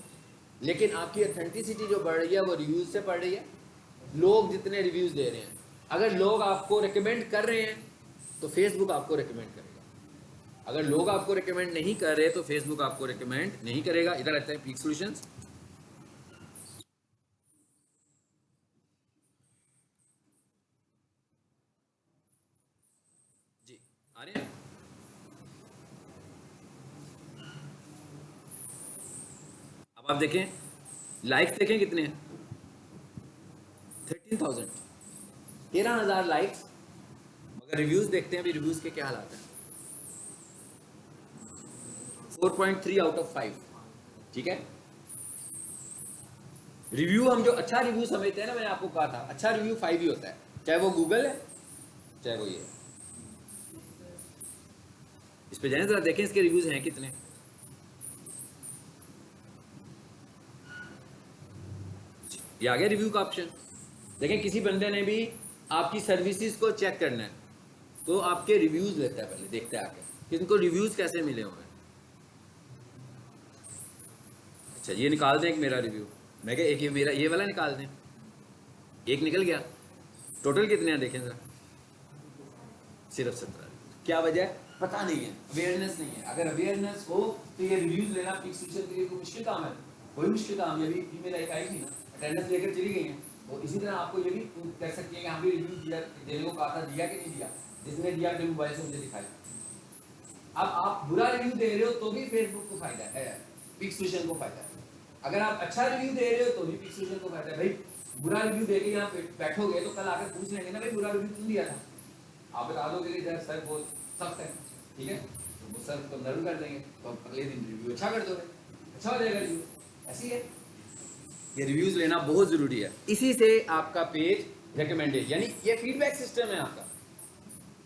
Speaker 1: लेकिन आपकी ऑथेंटिसिटी जो बढ़ रही है वो रिव्यूज से बढ़ रही है। लोग जितने रिव्यूज दे रहे हैं, अगर लोग आपको रिकमेंड कर रहे हैं तो फेसबुक आपको रिकमेंड करेगा। अगर लोग आपको रिकमेंड नहीं कर रहे तो फेसबुक आपको रिकमेंड नहीं करेगा। इधर आता है पीक सॉल्यूशंस। जी आ रहे हैं। अब आप देखें लाइक्स, देखें कितने हैं, 13,000, 13,000 लाइक्स। मगर रिव्यूज देखते हैं अभी रिव्यूज के क्या हालात हैं। 4.3 आउट ऑफ 5। ठीक है, रिव्यू हम जो अच्छा रिव्यू समझते हैं ना, मैंने आपको कहा था अच्छा रिव्यू 5 ही होता है, चाहे वो गूगल है चाहे वो ये है। इस पे जाने जरा देखें इसके रिव्यूज हैं कितने। ये आ गया रिव्यू का ऑप्शन। देखें किसी बंदे ने भी आपकी सर्विसेज को चेक करना है तो आपके रिव्यूज लेता है, पहले देखता है आके कि इनको रिव्यूज कैसे मिले हुए हैं। अच्छा ये निकाल दें एक मेरा रिव्यू, मैं क्या एक ये मेरा ये वाला निकाल दें, एक निकल गया। टोटल कितने हैं देखें जरा, सिर्फ 17। क्या वजह है, पता नहीं है, अवेयरनेस नहीं है। अगर अवेयरनेस हो तो ये रिव्यूज लेना पीक सॉल्यूशन के लिए कोई मुश्किल काम है? कोई मुश्किल काम है। अभी फीमेल एक आई थी ना, अटेंडेंस लेकर चली गई हैं, तो इसी तरह आपको ये भी कर सकती है कि हाँ भी रिव्यू दिया, देने को कहा था, दिया कि नहीं दिया, जिसने दिया अपने मोबाइल से मुझे दिखाई। अब आप बुरा रिव्यू दे रहे हो तो भी फेसबुक को फायदा है, पीक सॉल्यूशन को फायदा है। अगर आप अच्छा रिव्यू दे रहे हो तो भी पीक सॉल्यूशन को फायदा है। भाई बुरा रिव्यू देके यहाँ बैठोगे तो कल आकर पूछ लेंगे ना भाई बुरा रिव्यू क्यों दिया था, आप बता दोगे कि सर वो सख्त है, ठीक है, तो वो सर को नर्व कर देंगे, तो आप अगले दिन रिव्यू अच्छा कर दोगे, अच्छा हो जाएगा रिव्यू। ऐसी है, ये रिव्यूज लेना बहुत जरूरी है, इसी से आपका पेज रिकमेंडेड, यानी ये फीडबैक सिस्टम है आपका।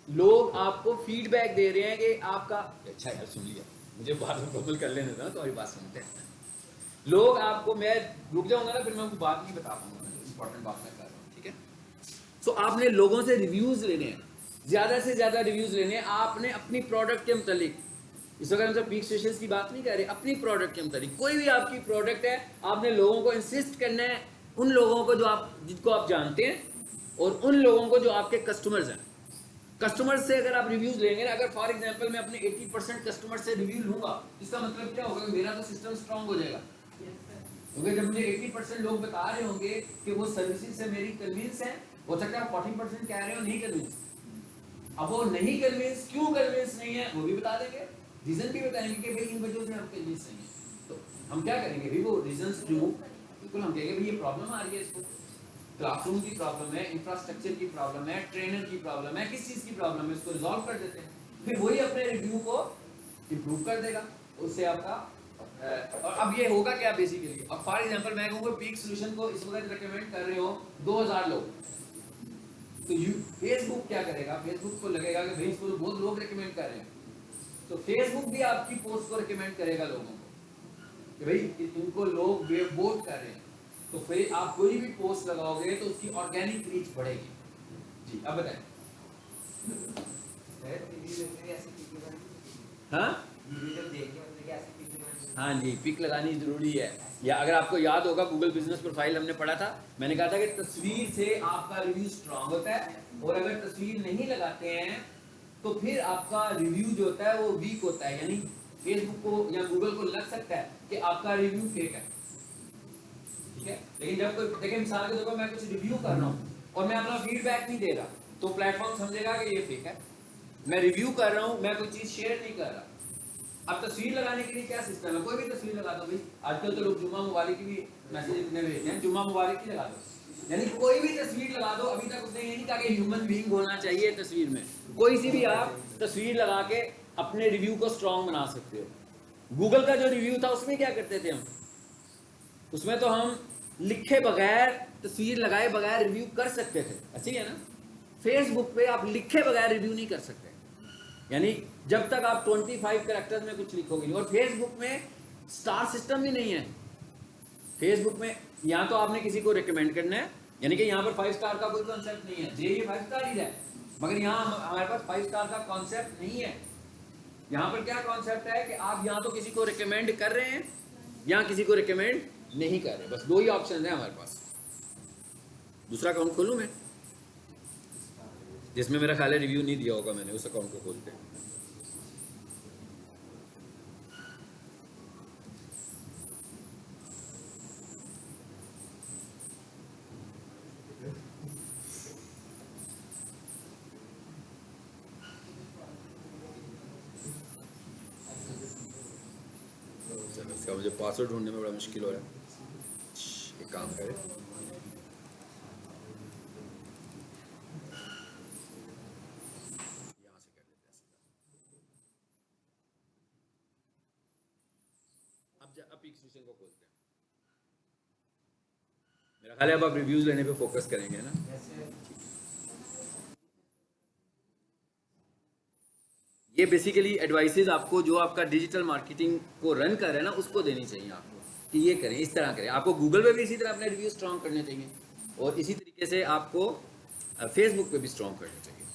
Speaker 1: लोग आपको फीडबैक दे रहे हैं कि आपका अच्छा यार सुन लिया, मुझे बात मुकम्मल कर लेने दो, तुम्हारी बात सुनते हैं। लोग आपको, मैं रुक जाऊंगा ना फिर मैं आपको बात नहीं बता पाऊंगा, इंपॉर्टेंट बात मैं कर रहा हूँ, ठीक है। सो आपने लोगों से रिव्यूज लेने हैं, ज्यादा से ज्यादा रिव्यूज लेने हैं। आपने अपनी प्रोडक्ट के मुतालिक, इस वक्त हम सब पीक स्टेशन की बात नहीं कर रहे, अपनी प्रोडक्ट के मुतालिक कोई भी आपकी प्रोडक्ट है, आपने लोगों को इंसिस्ट करना है, उन लोगों को जो आप जिनको आप जानते हैं और उन लोगों को जो आपके कस्टमर्स हैं। कस्टमर से अगर आप रिव्यूज लेंगे ना, अगर फॉर एग्जांपल मैं अपने 80% कस्टमर से रिव्यू लूंगा, इसका मतलब क्या होगा कि मेरा तो सिस्टम स्ट्रांग हो जाएगा, क्योंकि जब मुझे 80% लोग बता रहे होंगे कि वो सर्विसेज से मेरी कन्विंस है, हो सकता है 40% कह रहे हो नहीं कन्विंस। अब वो नहीं कन्विंस, क्यों कन्विंस नहीं है वो भी बता देंगे, रीजन भी बताएंगे कि भाई इन वजहों से हम कन्विंस नहीं है। तो हम क्या करेंगे भाई, वो रीजंस जो बिल्कुल हम कहेंगे भाई ये प्रॉब्लम आ रही है, इसको क्लासरूम की प्रॉब्लम है, इंफ्रास्ट्रक्चर की प्रॉब्लम है, ट्रेनर की प्रॉब्लम है, किस चीज़ की प्रॉब्लम है, इसको रिजॉल्व कर देते हैं, फिर वही अपने रिव्यू को इम्प्रूव कर देगा, उससे आपका। और अब ये होगा क्या बेसिकली, अब फॉर एग्जांपल मैं कहूँगा पीक सॉल्यूशन को इस वक्त रिकमेंड कर रहे हो 2000 लोग, तो फेसबुक क्या करेगा, फेसबुक को लगेगा कि भाई इसको तो बहुत लोग रिकमेंड कर रहे हैं, तो फेसबुक भी आपकी पोस्ट को रिकमेंड करेगा लोगों को कि भाई इनको लोग वोट कर रहे हैं, तो फिर आप कोई भी पोस्ट लगाओगे तो उसकी ऑर्गेनिक रीच बढ़ेगी। जी अब बताएं। हाँ हाँ जी, पिक लगानी जरूरी है। या अगर आपको याद होगा गूगल बिजनेस प्रोफाइल हमने पढ़ा था, मैंने कहा था कि तस्वीर से आपका रिव्यू स्ट्रांग होता है, और अगर तस्वीर नहीं लगाते हैं तो फिर आपका रिव्यू जो होता है वो वीक होता है, यानी फेसबुक को या गूगल को लग सकता है कि आपका रिव्यू फेक है, ठीक है। लेकिन जब कोई देखिए, मिसाल के तौर पर मैं कुछ रिव्यू कर रहा हूँ और मैं अपना फीडबैक नहीं दे रहा, तो प्लेटफॉर्म समझेगा कि ये फेक है। मैं रिव्यू कर रहा हूँ, मैं कोई चीज़ शेयर नहीं कर रहा। अब तस्वीर लगाने के लिए क्या सिस्टम है, कोई भी तस्वीर लगा दो भाई, आजकल तो लोग जुम्मा मुबारक की भी मैसेज इतने भेजते हैं, जुम्मा मुबारक की लगा दो, यानी कोई भी तस्वीर लगा दो। अभी तक उसने ये नहीं कहा कि ह्यूमन बीइंग होना चाहिए तस्वीर में, कोई सी भी आप तस्वीर लगा के अपने रिव्यू को स्ट्रांग बना सकते हो। गूगल का जो रिव्यू था उसमें क्या करते थे हम, उसमें तो हम लिखे बगैर, तस्वीर लगाए बगैर रिव्यू कर सकते थे, अच्छी है ना। फेसबुक पे आप लिखे बगैर रिव्यू नहीं कर सकते, यानी जब तक आप 25 कैरेक्टर्स में कुछ लिखोगे नहीं। और फेसबुक में स्टार सिस्टम भी नहीं है। फेसबुक में यहाँ तो आपने किसी को रिकमेंड करना है, यानी कि यहाँ पर 5 स्टार का कोई कॉन्सेप्ट नहीं है। ये 5 स्टार ही है, मगर यहाँ हमारे पास 5 स्टार का कॉन्सेप्ट नहीं है। यहाँ पर क्या कॉन्सेप्ट है कि आप यहाँ तो किसी को रिकमेंड कर रहे हैं, यहाँ किसी को रिकमेंड नहीं कर रहे। बस दो ही ऑप्शन है हमारे पास। दूसरा अकाउंट खोलूँ मैं, जिसमें मेरा ख्याल है रिव्यू नहीं दिया होगा मैंने, उस अकाउंट को खोलते हैं। इसका मुझे पासवर्ड ढूंढने में बड़ा मुश्किल हो रहा है। एक काम करें, यहाँ से कर लेते हैं। अब एक्सटेंशन को खोलते हैं। मेरा ख्याल है अब आप रिव्यूज लेने पे फोकस करेंगे ना। ये बेसिकली एडवाइसेज आपको जो आपका डिजिटल मार्केटिंग को रन कर रहे हैं ना, उसको देनी चाहिए आपको कि ये करें, इस तरह करें। आपको गूगल पे भी इसी तरह अपने रिव्यू स्ट्रॉन्ग करने चाहिए, और इसी तरीके से आपको फेसबुक पे भी स्ट्रॉन्ग करने चाहिए।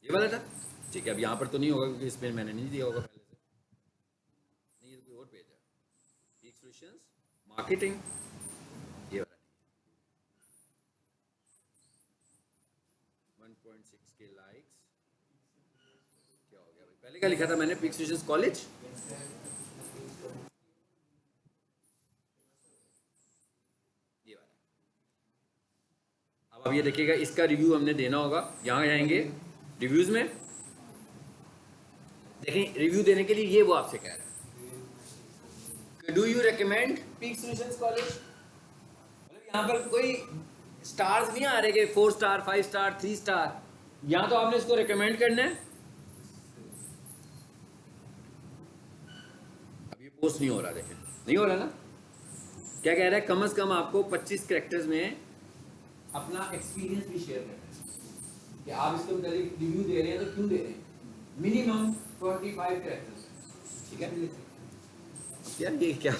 Speaker 1: ये वाला था ठीक है। अब यहाँ पर तो नहीं होगा क्योंकि इसमें मैंने नहीं दिया होगा पहले से। नहीं, ये तो कोई और पेज है, पीक सॉल्यूशंस मार्केटिंग, ये वाला 1.6 के लाइक्स। क्या हो गया भाई, पहले क्या लिखा था मैंने, पीक सॉल्यूशंस कॉलेज। ये वाला। अब ये देखिएगा, इसका रिव्यू हमने देना होगा। यहाँ जाएंगे रिव्यूज में, देखें रिव्यू देने के लिए ये वो आपसे कह रहा है, do you recommend peak solutions college. मतलब यहाँ पर कोई स्टार्स नहीं आ रहे कि 4 स्टार 5 स्टार 3 स्टार। यहाँ तो आपने इसको रिकमेंड करना है। अब ये पोस्ट नहीं हो रहा, देखें नहीं हो रहा ना। क्या कह रहा है, कम से कम आपको 25 कैरेक्टर्स में अपना एक्सपीरियंस भी शेयर करना है कि आप इसको रिव्यू दे रहे हैं तो क्यों दे रहे हैं। मिनिमम 45 कैरेक्टर्स, ठीक है। यार ये क्या,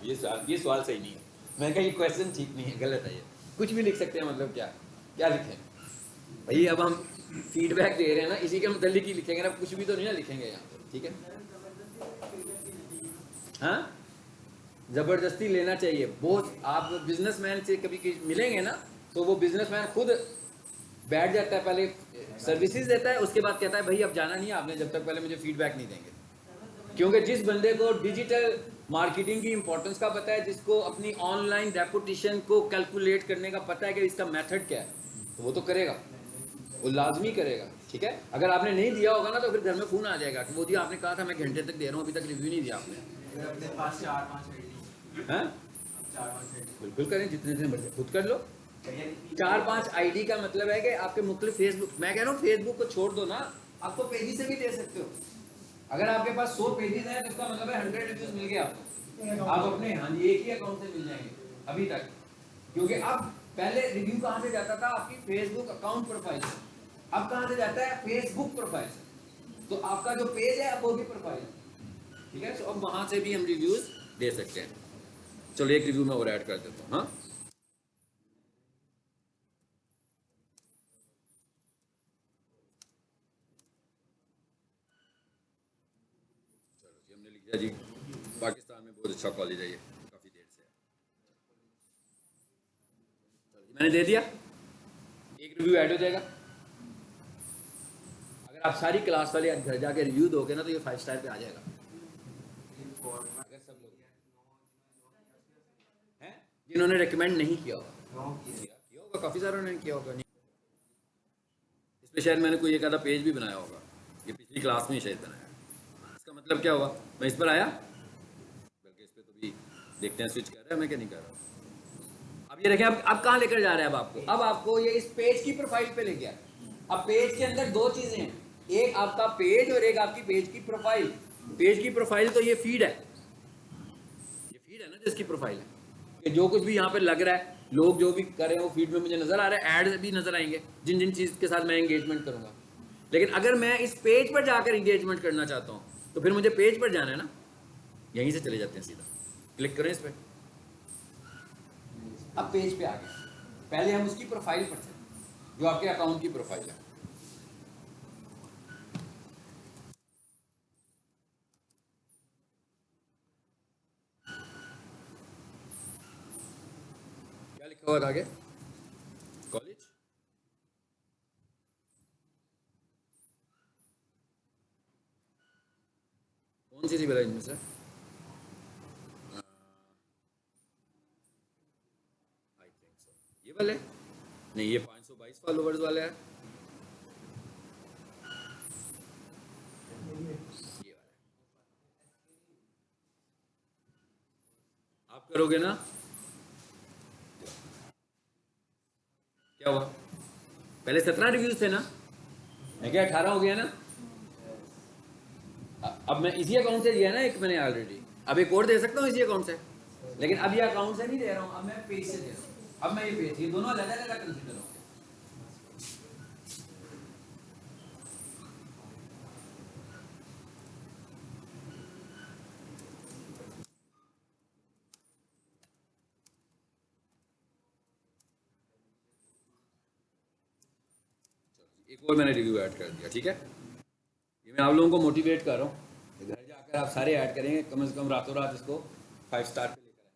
Speaker 1: ये सवाल सही नहीं है। मैंने कहा ये क्वेश्चन ठीक नहीं है, गलत है। ये कुछ भी लिख सकते हैं, मतलब क्या क्या लिखें भाई। अब हम फीडबैक दे रहे हैं ना, इसी के मतलब ही लिखेंगे ना, कुछ भी तो नहीं ना लिखेंगे यहाँ पर, ठीक है। हाँ, जबरदस्ती लेना चाहिए। बहुत आप बिजनेसमैन से कभी मिलेंगे ना, तो वो बिजनेसमैन खुद बैठ जाता है, पहले सर्विसेज देता है, उसके बाद कहता है भाई अब जाना नहीं है आपने जब तक पहले मुझे फीडबैक नहीं देंगे। क्योंकि जिस बंदे को डिजिटल मार्केटिंग की इंपॉर्टेंस का पता है, जिसको अपनी ऑनलाइन रेपुटेशन को कैलकुलेट करने का पता है कि इसका मेथड क्या है, तो वो तो करेगा, वो लाजमी करेगा, ठीक है। अगर आपने नहीं दिया होगा ना, तो फिर घर में फ़ोन आ जाएगा कि मोदी आपने कहा था मैं घंटे तक दे रहा हूँ, अभी तक रिव्यू नहीं दिया आपने। बिल्कुल करें, जितने दिन बचे खुद कर लो। 4-5 आईडी का मतलब है कि आपके मुख्तलिफ फेसबुक, मैं कह रहा हूँ फेसबुक को छोड़ दो ना, आप तो पेजी से भी दे सकते हो। अगर आपके पास 100 पेजेस हैं तो उसका मतलब है 100 रिव्यूज मिल गए आपको। आप अपने हाँ जी एक ही अकाउंट से मिल जाएंगे अभी तक, क्योंकि अब पहले रिव्यू कहाँ से जाता था, आपकी फेसबुक अकाउंट प्रोफाइल से। अब कहाँ से जाता है, फेसबुक प्रोफाइल से। तो आपका जो पेज है वो भी प्रोफाइल है, ठीक है। तो अब वहाँ से भी हम रिव्यूज दे सकते हैं। चलो एक रिव्यू में और ऐड कर देता हूँ। हाँ, हमने लिख दिया जी पाकिस्तान में बहुत अच्छा कॉलेज है, ये काफ़ी देर से है। मैंने दे दिया, एक रिव्यू ऐड हो जाएगा। अगर आप सारी क्लास वाले घर जाके रिव्यू दोगे ना, तो ये 5 स्टार पे आ जाएगा। अगर सब लोग हैं जिन्होंने रिकमेंड नहीं किया होगा, काफ़ी सारों ने किया होगा। इस पर शायद मैंने कोई एक आधा पेज भी बनाया होगा, ये पिछली क्लास में ही शायद बनाया। इसका मतलब क्या हुआ, मैं इस पर आया, बल्कि इस पर तो भी देखते हैं स्विच कर रहा है मैं क्या नहीं कर रहा। अब ये देखें, अब कहाँ लेकर जा रहा है, अब आपको ये इस पेज की प्रोफाइल पे ले गया। अब पेज के अंदर दो चीजें हैं, एक आपका पेज और एक आपकी पेज की प्रोफाइल। पेज की प्रोफाइल तो ये फीड है, इसकी प्रोफाइल है कि जो कुछ भी यहाँ पर लग रहा है, लोग जो भी कर रहे हैं वो फीड में मुझे नजर आ रहा है, एड भी नजर आएंगे जिन जिन चीज़ के साथ मैं एंगेजमेंट करूँगा। लेकिन अगर मैं इस पेज पर जाकर एंगेजमेंट करना चाहता हूँ तो फिर मुझे पेज पर जाना है ना, यहीं से चले जाते हैं सीधा, क्लिक करें इस पर। अब पेज पे आ गए, पहले हम उसकी प्रोफाइल पर थे, जो आपके अकाउंट की प्रोफाइल है। क्या लिखा हुआ था आगे? कॉलेज। कौन सी थी बेटा इनमें से? आई थिंक सो ये वाले नहीं, ये 522 फॉलोवर्स वाले है, ये वाला। आप करोगे ना, क्या हुआ? पहले 17 रिव्यूज थे ना, मैं क्या 18 हो गया ना? अब मैं इसी अकाउंट से दिया ना एक मैंने ऑलरेडी, अब एक और दे सकता हूँ इसी अकाउंट से, लेकिन अब ये अकाउंट से नहीं दे रहा हूँ, अब मैं पेज से दे रहा हूँ। अब मैं ये पेज, ये दोनों अलग अलग कंसिडर होंगे। एक और मैंने रिव्यू ऐड कर दिया, ठीक है? ये मैं आप लोगों को मोटिवेट कर रहा हूँ, घर जाकर आप सारे ऐड करेंगे, कम से कम रातों रात इसको 5 स्टार पे लेकर आए।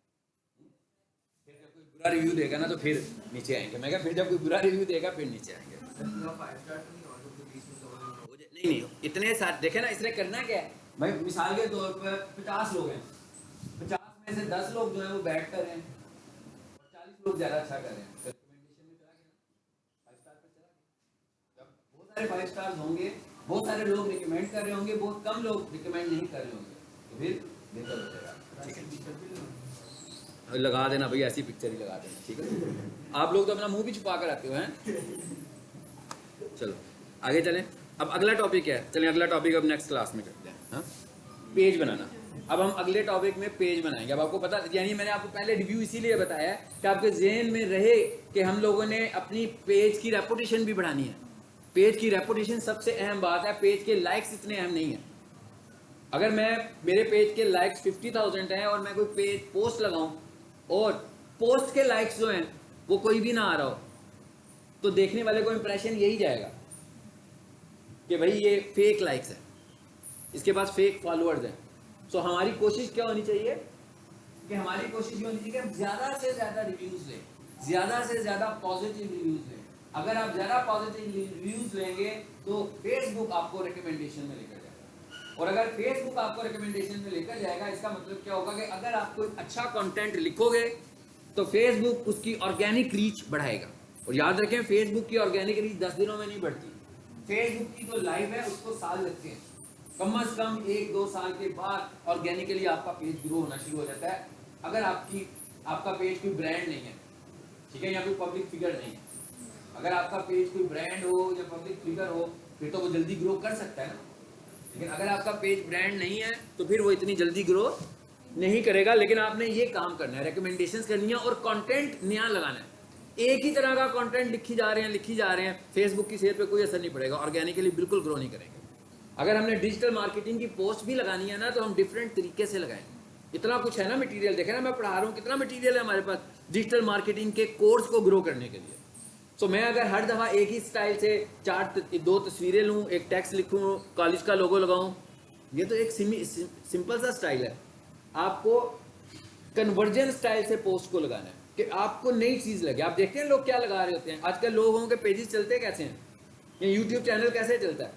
Speaker 1: फिर जब कोई बुरा रिव्यू देगा ना तो फिर नीचे आएंगे। मैं क्या, फिर जब कोई बुरा रिव्यू देगा फिर नीचे आएंगे। नहीं नहीं, इतने सारे देखे ना, इसने करना क्या है भाई, मिसाल के तौर पर 50 लोग हैं, 50 में से 10 लोग जो है वो बैठ कर रहे हैं और 40 लोग ज़्यादा अच्छा कर रहे हैं, रिकमेंडेशन में चला गया, 5 स्टार पे चला गया। जब बहुत सारे 5 स्टार्स होंगे, बहुत सारे लोग रिकमेंड कर रहे होंगे, बहुत कम लोग रिकमेंड नहीं कर रहे होंगे, तो फिर बेहतर हो जाएगा। ठीक है, लगा देना भाई, ऐसी पिक्चर ही लगा देना, ठीक है? आप लोग तो अपना मुंह भी छुपा कर आते हो हैं। चलो आगे चलें। अब अगला टॉपिक क्या है? चलें अगला टॉपिक अब नेक्स्ट क्लास में करते हैं। हाँ, पेज बनाना। अब हम अगले टॉपिक में पेज बनाएंगे। अब आपको पता, यानी मैंने आपको पहले रिव्यू इसीलिए बताया कि आपके जहन में रहे कि हम लोगों ने अपनी पेज की रेपुटेशन भी बढ़ानी है। पेज की रेपुटेशन सबसे अहम बात है, पेज के लाइक्स इतने अहम नहीं है। अगर मैं, मेरे पेज के लाइक्स 50,000 हैं और मैं कोई पेज पोस्ट लगाऊं और पोस्ट के लाइक्स जो हैं वो कोई भी ना आ रहा हो, तो देखने वाले को इंप्रेशन यही जाएगा कि भाई ये फेक लाइक्स है, इसके पास फेक फॉलोअर्स हैं। सो हमारी कोशिश क्या होनी चाहिए कि हमारी कोशिश ये होनी चाहिए कि हम ज़्यादा से ज़्यादा रिव्यूज़ लें, ज़्यादा से ज़्यादा पॉजिटिव रिव्यूज़ लें। अगर आप ज़्यादा पॉजिटिव रिव्यूज़ लेंगे तो फेसबुक आपको रिकमेंडेशन में लेकर जाएगा, और अगर फेसबुक आपको रिकमेंडेशन में लेकर जाएगा, इसका मतलब क्या होगा कि अगर आप कोई अच्छा कंटेंट लिखोगे तो फेसबुक उसकी ऑर्गेनिक रीच बढ़ाएगा। और याद रखें, फेसबुक की ऑर्गेनिक रीच 10 दिनों में नहीं बढ़ती, फेसबुक की जो लाइव है उसको साल लगते हैं, कम से कम 1-2 साल के बाद ऑर्गेनिकली आपका पेज ग्रो होना शुरू हो जाता है। अगर आपका पेज कोई ब्रांड नहीं है, ठीक है, या कोई पब्लिक फिगर नहीं है, अगर आपका पेज कोई ब्रांड हो या पब्लिक फिगर हो फिर तो वो जल्दी ग्रो कर सकता है ना। लेकिन अगर आपका पेज ब्रांड नहीं है तो फिर वो इतनी जल्दी ग्रो नहीं करेगा। लेकिन आपने ये काम करना है, रिकमेंडेशंस करनी है और कंटेंट नया लगाना है। एक ही तरह का कंटेंट लिखी जा रहे हैं, फेसबुक की सेहत पे कोई असर नहीं पड़ेगा, ऑर्गेनिकली बिल्कुल ग्रो नहीं करेंगे। अगर हमने डिजिटल मार्केटिंग की पोस्ट भी लगानी है ना तो हम डिफरेंट तरीके से लगाएं। इतना कुछ है ना मटेरियल, देखें ना मैं पढ़ा रहा हूँ, कितना मटेरियल है हमारे पास डिजिटल मार्केटिंग के कोर्स को ग्रो करने के लिए। तो मैं अगर हर दफ़ा एक ही स्टाइल से 2 तस्वीरें लूँ, एक टेक्स्ट लिखूँ, कॉलेज का लोगो लगाऊँ, ये तो एक सिंपल सा स्टाइल है। आपको कन्वर्जन स्टाइल से पोस्ट को लगाना है कि आपको नई चीज़ लगे। आप देखते हैं लोग क्या लगा रहे होते हैं आजकल, लोगों के पेजेस चलते कैसे हैं, ये यूट्यूब चैनल कैसे चलता है,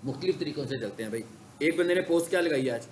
Speaker 1: मुख्तलिफ तरीक़ों से चलते हैं भाई। एक बंदे ने पोस्ट क्या लगाई आज,